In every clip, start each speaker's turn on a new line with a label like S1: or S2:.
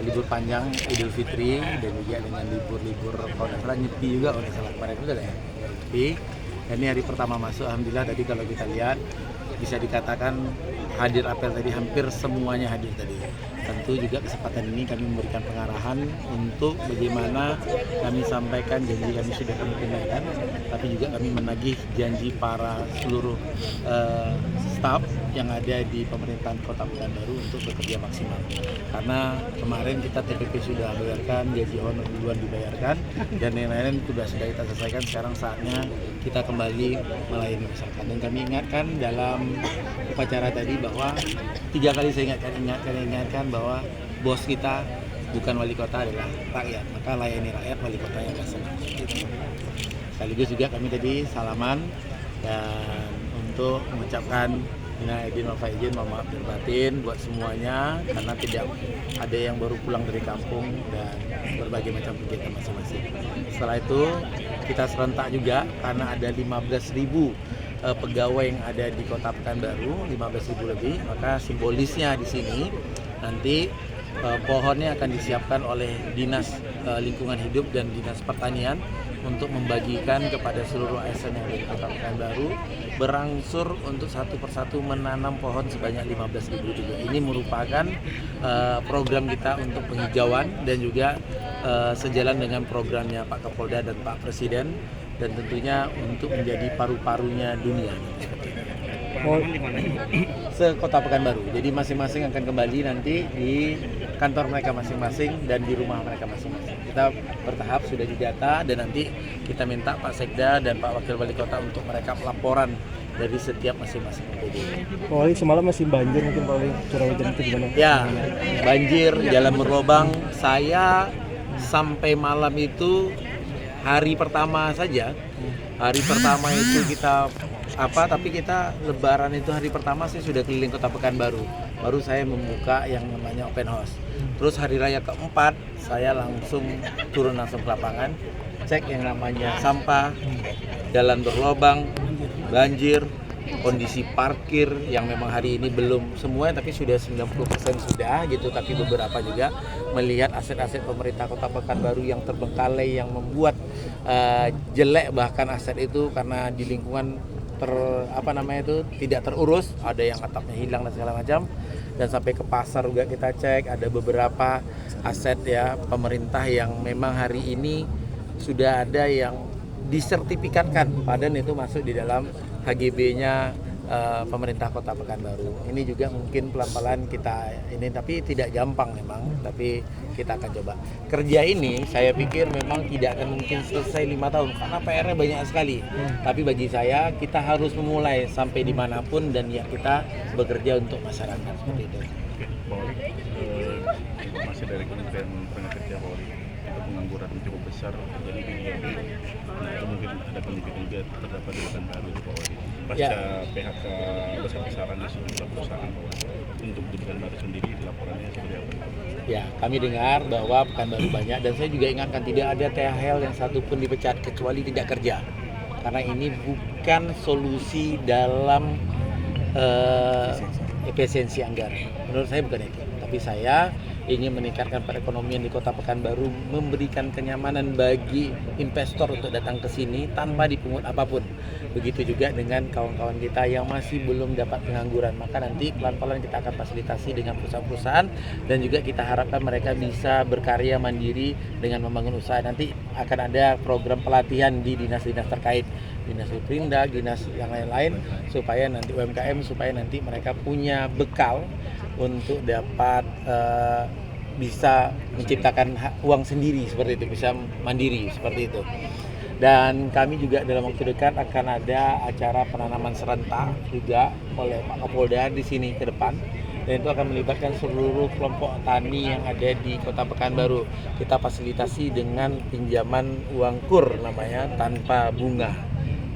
S1: libur panjang Idul Fitri dan juga dengan libur-libur kalau nggak salah Nyepi juga, kalau nggak salah kemarin juga ya Nyepi. Dan ini hari pertama masuk, alhamdulillah tadi kalau kita lihat bisa dikatakan hadir apel tadi hampir semuanya hadir tadi. Tentu juga kesempatan ini kami memberikan pengarahan untuk bagaimana kami sampaikan janji kami sudah kami tunaikan, tapi juga kami menagih janji para seluruh staf yang ada di pemerintahan Kota Pekanbaru untuk bekerja maksimal. Karena kemarin kita TPP sudah bayarkan, gaji honor duluan dibayarkan, dan lain-lain sudah kita selesaikan. Sekarang saatnya kita kembali melayani masyarakat. Dan kami ingatkan dalam upacara tadi bahwa 3 kali saya ingatkan bahwa bos kita bukan wali kota, adalah rakyat. Maka layani rakyat, wali kota yang akan senang. Sekaligus juga kami tadi salaman dan untuk mengucapkan minal aidin wal faizin, mohon maaf lahir batin buat semuanya karena tidak ada yang baru pulang dari kampung dan berbagai macam kegiatan masing-masing. Setelah itu kita serentak juga karena ada 15.000 pegawai yang ada di Kota Pekanbaru, 15.000 lebih, maka simbolisnya di sini nanti pohonnya akan disiapkan oleh Dinas Lingkungan Hidup dan Dinas Pertanian untuk membagikan kepada seluruh ASN yang ada di Kota Pekanbaru, berangsur untuk satu persatu menanam pohon sebanyak 15.000 juga. Ini merupakan program kita untuk penghijauan dan juga sejalan dengan programnya Pak Kapolda dan Pak Presiden, dan tentunya untuk menjadi paru-parunya dunia. Se-Kota Pekanbaru. Jadi masing-masing akan kembali nanti di kantor mereka masing-masing dan di rumah mereka masing-masing. Kita bertahap sudah didata dan nanti kita minta Pak Sekda dan Pak Wakil Wali Kota untuk mereka laporan dari setiap masing-masing OPD.
S2: Pak Wali, semalam masih banjir mungkin Pak Wali, curah hujan itu gimana?
S1: Ya, banjir, jalan berlobang. Saya sampai malam itu hari pertama saja. Hari pertama itu kita tapi kita lebaran itu hari pertama saya sudah keliling Kota Pekanbaru. Baru saya membuka yang namanya open house. Terus hari raya keempat saya langsung turun langsung ke lapangan, cek yang namanya sampah, jalan berlobang, banjir, kondisi parkir yang memang hari ini belum semua tapi sudah 90% sudah gitu, tapi beberapa juga melihat aset-aset pemerintah Kota Pekanbaru yang terbengkalai, yang membuat jelek bahkan aset itu karena di lingkungan tidak terurus, ada yang atapnya hilang dan segala macam. Dan sampai ke pasar juga kita cek, ada beberapa aset ya pemerintah yang memang hari ini sudah ada yang disertifikatkan, padahal itu masuk di dalam HGB-nya pemerintah Kota Pekanbaru. Ini juga mungkin pelan-pelan kita ini, tapi tidak gampang memang, tapi kita akan coba. Kerja ini saya pikir memang tidak akan mungkin selesai 5 tahun karena PR-nya banyak sekali. Tapi bagi saya kita harus memulai sampai dimanapun dan ya kita bekerja untuk masyarakat seperti itu.
S3: Oke, Pak Wali, informasi dari Kementerian Tenaga Kerja Pak Wali, itu pengangguran cukup besar terjadi di Jambi. Itu mungkin ada kemungkinan juga terdapat di Pekanbaru Pak Wali. Pasca PHK besar-besaran di sejumlah perusahaan Pak Wali. Untuk di Pekanbaru sendiri laporannya seperti apa?
S1: Ya, kami dengar bahwa Pekanbaru banyak, dan saya juga ingatkan tidak ada THL yang satu pun dipecat kecuali tidak kerja. Karena ini bukan solusi dalam efisiensi anggaran. Menurut saya bukan itu. Tapi saya ingin meningkatkan perekonomian di Kota Pekanbaru, memberikan kenyamanan bagi investor untuk datang ke sini tanpa dipungut apapun. Begitu juga dengan kawan-kawan kita yang masih belum dapat pengangguran. Maka nanti pelan-pelan kita akan fasilitasi dengan perusahaan-perusahaan dan juga kita harapkan mereka bisa berkarya mandiri dengan membangun usaha. Nanti akan ada program pelatihan di dinas-dinas terkait, dinas Perindak, dinas yang lain-lain, supaya nanti UMKM, supaya nanti mereka punya bekal untuk dapat bisa menciptakan uang sendiri seperti itu, bisa mandiri seperti itu. Dan kami juga dalam waktu dekat akan ada acara penanaman serentak juga oleh Pak Kapolda di sini ke depan, dan itu akan melibatkan seluruh kelompok tani yang ada di Kota Pekanbaru. Kita fasilitasi dengan pinjaman uang kur namanya, tanpa bunga.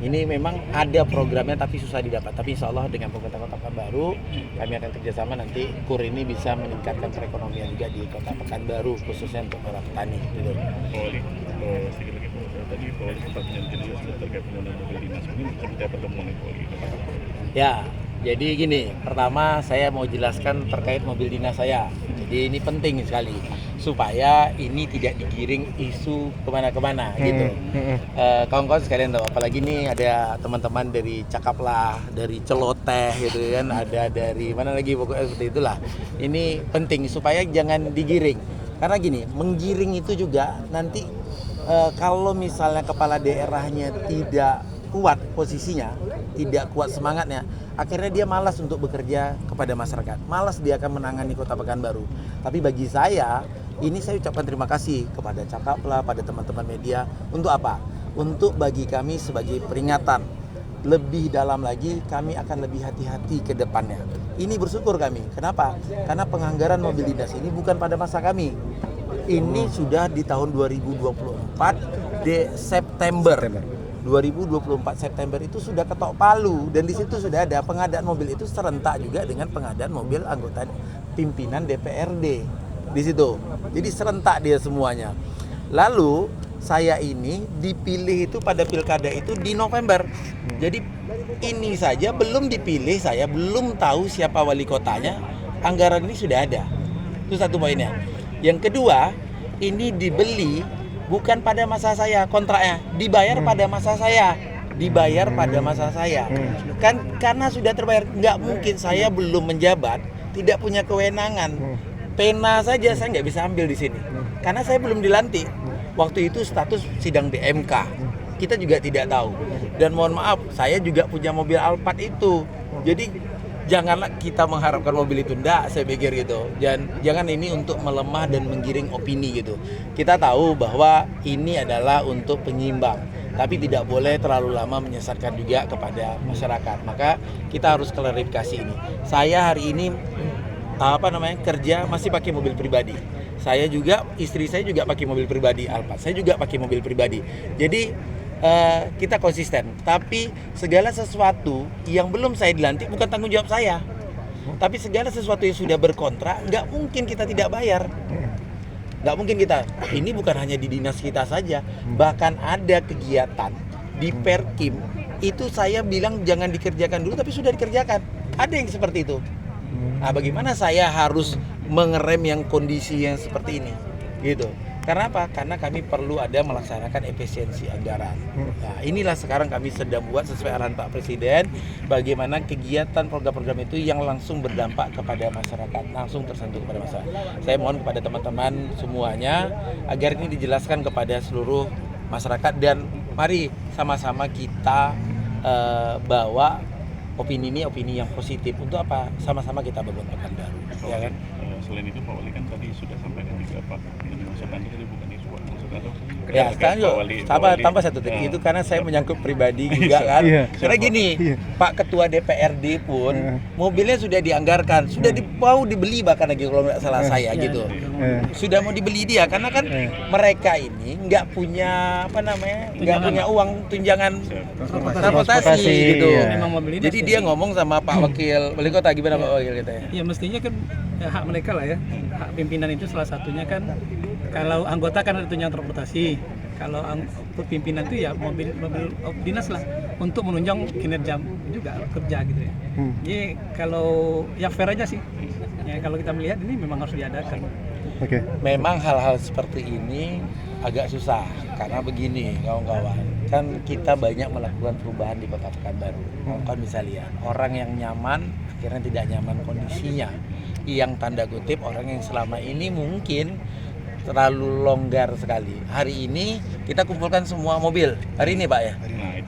S1: Ini memang ada programnya tapi susah didapat. Tapi insya Allah dengan pemerintah Kota Pekanbaru kami akan kerjasama, nanti kur ini bisa meningkatkan perekonomian juga di Kota Pekanbaru khususnya untuk para petani. Gitu.
S3: Polri, sedikit lagi tadi Polri sempat menyampaikan juga terkait penggunaan mobil dinas ini seperti apa temuan Polri?
S1: Ya, jadi gini, pertama saya mau jelaskan terkait mobil dinas saya. Jadi ini penting sekali. supaya ini tidak digiring isu kemana-kemana gitu. Kawan-kawan sekalian tahu, apalagi nih ada teman-teman dari Cakaplah, dari Celoteh gitu kan, ada dari mana lagi, pokoknya seperti itulah. Ini penting supaya jangan digiring, karena gini, menggiring itu juga nanti kalau misalnya kepala daerahnya tidak kuat posisinya, tidak kuat semangatnya, akhirnya dia malas untuk bekerja kepada masyarakat, malas dia akan menangani Kota Pekanbaru. Tapi bagi saya, ini saya ucapkan terima kasih kepada Cakaplah, pada teman-teman media. Untuk apa? Untuk bagi kami sebagai peringatan. Lebih dalam lagi, kami akan lebih hati-hati ke depannya. Ini bersyukur kami. Kenapa? Karena penganggaran mobil dinas ini bukan pada masa kami. Ini sudah di tahun 2024 di September. 2024 September itu sudah ketok palu, dan di situ sudah ada pengadaan mobil itu serentak juga dengan pengadaan mobil anggota pimpinan DPRD di situ. Jadi serentak dia semuanya. Lalu saya ini dipilih itu pada pilkada itu di November. Jadi ini saja belum dipilih, saya belum tahu siapa wali kotanya, anggaran ini sudah ada. Itu satu poinnya. Yang kedua, ini dibeli bukan pada masa saya, kontraknya dibayar pada masa saya, dibayar pada masa saya. Kan karena sudah terbayar, nggak mungkin saya belum menjabat, tidak punya kewenangan. Pena saja saya nggak bisa ambil di sini, karena saya belum dilantik. Waktu itu status sidang di MK, kita juga tidak tahu. Dan mohon maaf, saya juga punya mobil Alphard itu. Jadi janganlah kita mengharapkan mobil itu, enggak, saya pikir gitu. Jangan ini untuk melemah dan menggiring opini gitu. Kita tahu bahwa ini adalah untuk penyimbang, tapi tidak boleh terlalu lama menyesatkan juga kepada masyarakat. Maka kita harus klarifikasi ini. Saya hari ini kerja masih pakai mobil pribadi. Saya juga, istri saya juga pakai mobil pribadi Alphard. Saya juga pakai mobil pribadi. Jadi kita konsisten, tapi segala sesuatu yang belum saya dilantik bukan tanggung jawab saya. Tapi segala sesuatu yang sudah berkontrak, nggak mungkin kita tidak bayar. Nggak mungkin kita. Ini bukan hanya di dinas kita saja, bahkan ada kegiatan di Perkim itu saya bilang jangan dikerjakan dulu, tapi sudah dikerjakan. Ada yang seperti itu. Nah, bagaimana saya harus mengerem yang kondisi yang seperti ini, gitu. Karena apa? Karena kami perlu ada melaksanakan efisiensi anggaran. Nah, inilah sekarang kami sedang buat sesuai arahan Pak Presiden, bagaimana kegiatan program-program itu yang langsung berdampak kepada masyarakat, langsung tersentuh kepada masyarakat. Saya mohon kepada teman-teman semuanya agar ini dijelaskan kepada seluruh masyarakat, dan mari sama-sama kita bawa opini ini, opini yang positif. Untuk apa? Sama-sama kita bangun Pekanbaru, ya kan?
S3: Selain itu Pak Wali kan tadi sudah sampaikan juga Pak, ini masukannya tadi bukan isu, masukan atau
S1: ya sekarang juga tambah satu tadi itu karena saya menyangkut pribadi juga kan. Karena gini, Pak Ketua DPRD pun mobilnya sudah dianggarkan, sudah mau dibeli bahkan lagi kalau nggak salah saya gitu. Sudah mau dibeli dia karena kan mereka ini nggak punya nggak punya uang tunjangan transportasi gitu. Jadi dia ngomong sama Pak Wakil Wali Kota, gimana Pak Wakil kita ya?
S4: Ya mestinya kan hak mereka lah ya, hak pimpinan itu salah satunya kan, kalau anggota kan ada tunjangan transportasi, kalau pimpinan itu ya mobil dinas lah untuk menunjang kinerja juga kerja gitu ya. Jadi kalau ya fair aja sih, ya kalau kita melihat ini memang harus diadakan.
S1: Memang hal-hal seperti ini agak susah karena begini kawan-kawan, kan kita banyak melakukan perubahan di Kota Pekanbaru. Kawan bisa lihat orang yang nyaman akhirnya tidak nyaman kondisinya, yang tanda kutip orang yang selama ini mungkin terlalu longgar sekali. Hari ini kita kumpulkan semua mobil. Hari ini Pak ya?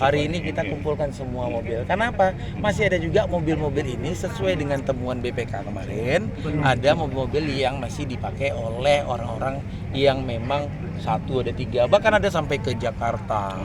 S1: Hari ini kita kumpulkan semua mobil. Kenapa? Masih ada juga mobil-mobil ini sesuai dengan temuan BPK kemarin. Ada mobil-mobil yang masih dipakai oleh orang-orang yang memang satu, ada tiga, bahkan ada sampai ke Jakarta,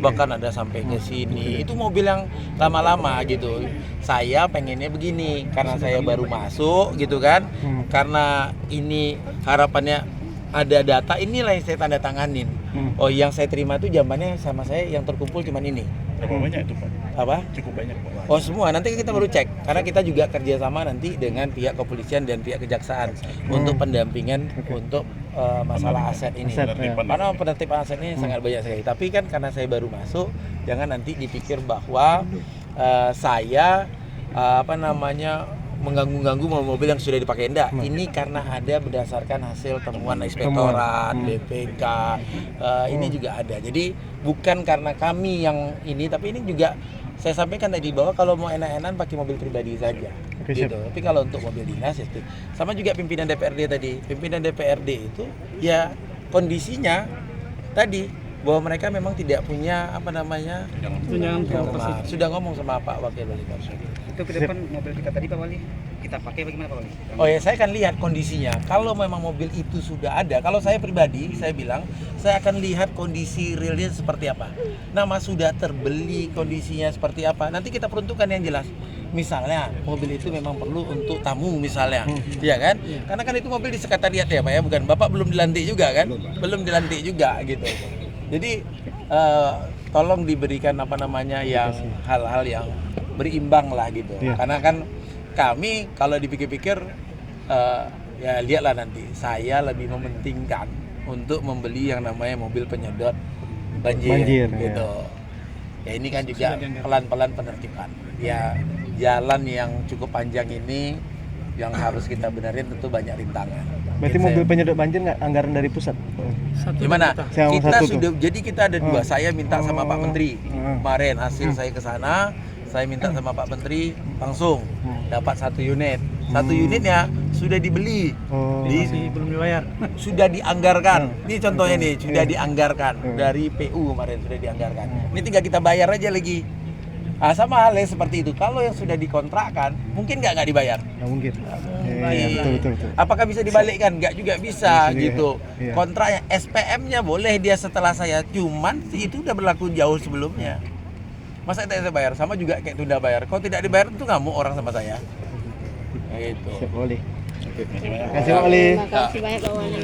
S1: bahkan ada sampai ke sini. Itu mobil yang lama-lama gitu. Saya pengennya begini, karena saya baru masuk gitu kan, karena ini harapannya ada data, inilah yang saya tanda tanganin. Oh, yang saya terima itu jambannya sama saya yang terkumpul cuman ini.
S3: Berapa banyak itu Pak?
S1: Apa?
S3: Cukup banyak Pak.
S1: Oh semua, nanti kita baru cek. Karena kita juga kerjasama nanti dengan pihak kepolisian dan pihak kejaksaan untuk pendampingan untuk masalah aset ini. Karena penertiban aset ini sangat banyak sekali. Tapi kan karena saya baru masuk, jangan nanti dipikir bahwa saya mengganggu mobil yang sudah dipakai. Enggak, ini karena ada berdasarkan hasil temuan inspektorat, BPK, ini juga ada. Jadi bukan karena kami yang ini, tapi ini juga saya sampaikan tadi bahwa kalau mau enak-enakan pakai mobil pribadi saja.
S2: Oke,
S1: Gitu.
S2: siap.
S1: Tapi kalau untuk mobil dinas itu sama juga pimpinan DPRD tadi. Pimpinan DPRD itu ya kondisinya tadi bahwa mereka memang tidak punya
S4: tunjangan transportasi.
S1: sudah ngomong sama Pak Wakil Wali Kota.
S5: Itu ke depan mobil kita tadi Pak Wali, kita pakai bagaimana Pak Wali?
S1: Oh ya, saya akan lihat kondisinya. Kalau memang mobil itu sudah ada, kalau saya pribadi, saya bilang, saya akan lihat kondisi realnya seperti apa. Nama sudah terbeli, kondisinya seperti apa. Nanti kita peruntukkan yang jelas. Misalnya, mobil itu memang perlu untuk tamu misalnya, ya kan? Karena kan itu mobil di sekretariat ya Pak ya, bukan? Bapak belum dilantik juga kan? Belum dilantik juga gitu. Jadi, tolong diberikan yang hal-hal yang berimbang lah gitu.
S2: Iya.
S1: Karena kan kami kalau dipikir-pikir ya lihatlah nanti saya lebih mementingkan untuk membeli yang namanya mobil penyedot banjir gitu. Ya ini kan juga pelan-pelan penertiban. Ya jalan yang cukup panjang ini yang harus kita benerin tentu banyak rintangan.
S2: Berarti
S1: Gitu,
S2: mobil
S1: saya-
S2: penyedot banjir nggak anggaran dari pusat?
S1: Gimana?
S4: juta.
S2: Yang
S1: Kita
S2: satu
S1: sudah jadi kita ada dua. Saya minta sama Pak Menteri kemarin hasil saya ke sana. Saya minta sama Pak Menteri langsung dapat 1 unit. 1 unitnya sudah dibeli,
S2: Oh.
S4: Masih belum dibayar.
S1: sudah dianggarkan. Ini contohnya nih, sudah dianggarkan dari PU kemarin sudah dianggarkan. Ini tinggal kita bayar aja lagi. Ah, sama halnya seperti itu. Kalau yang sudah dikontrakkan, mungkin nggak dibayar.
S2: Nggak mungkin. Iya, betul.
S1: Apakah bisa dibalikkan? Nggak juga bisa
S2: Bisa juga,
S1: gitu.
S2: iya.
S1: Kontraknya SPM-nya boleh dia setelah saya, cuman itu udah berlaku jauh sebelumnya. Masa tidak saya bayar? Sama juga kayak tunda bayar. Kalau tidak dibayar itu ngamuk orang sama saya. Gitu.
S2: Siap, Wali.
S3: Oke,
S2: Terima kasih Pak Wali.
S6: Terima kasih banyak Pak Wali.